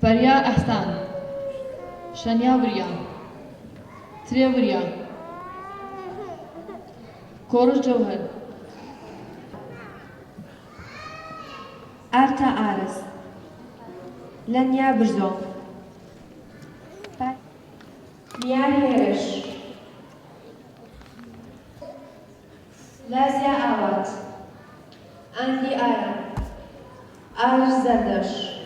فريا أحسان شنيا وريا تريا وريا كورش جوهر أرتا آرس لنيا برزو نيار هيرش لازيا آوات أندي آرا آرش زردش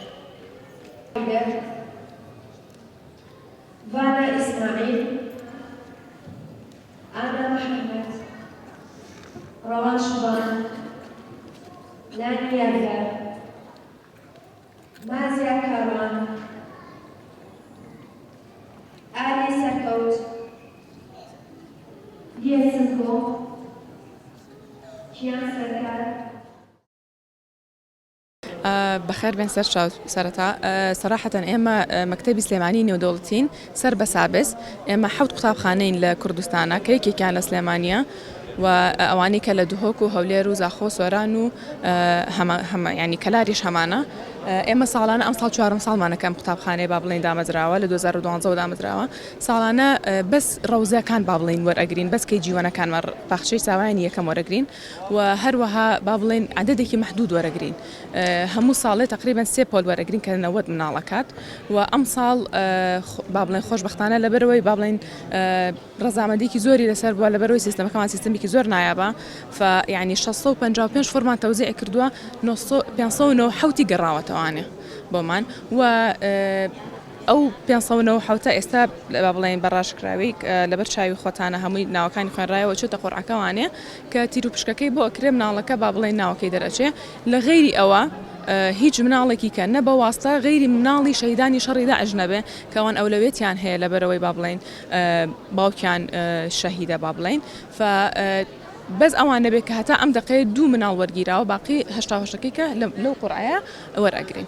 فانا إسماعيل أنا محمد روان شبان ناني يرجع مازيا كاروان آلي سركوت ديسنكو كيان سركار بخير بين سر سرتا صراحة إما مكتبي سليماني نيودولتين سر بسابس إما حوت كتاب خانين لكردستانا كيكي كان لسليمانيا وأواني كلا دهوكو هوليرو زاخو سورانو هم يعني كلاريش همانا إما صالانة أم صال شهر صالمانة كم كتاب خانة بابلين دامزراوة لدوزار دوانزو دامزراوة صالانة بس روزة كان بابلين ورقرين بس كي جوانا كان مر بخشي سوانية كم ورقرين وهروها بابلين عددك محدود ورقرين همو صالة تقريبا سيبول ورقرين كان نود من علاقات وأم صال بابلين خوش بختانة لبروي بابلين رزامديكي زوري لسر ولا بروي سيستم كمان سيستم كي زور نايبة فيعني 655 فورمان توزيع كردوا نص بينصونو حوتي قراوة تواني بومان و أو بينصونو حوتا استا بابلين براش كراوي لبرشاوي خوتانا همي ناوكاني خوين رايا وشو تقور عكواني كتيرو بشكاكي بو أكرم ناولك بابلين ناوكي درجة لغيري أوا هیچ مناڵێکی کە نە بە واسطە غیری مناڵی شەیدانی شەڕیدا ئەجنەبێ کەوان ئەولەوێتیان هەیە لە بەرەوەی با بڵێن باوکیان شەهیدە با بڵێن بەس ئەوان نەبێت کە هەتا ئەم دقەیە 2 مناڵ وەرگیراوە باقی 88ەکەی کە لەو قورعەیە وەرئەگرین.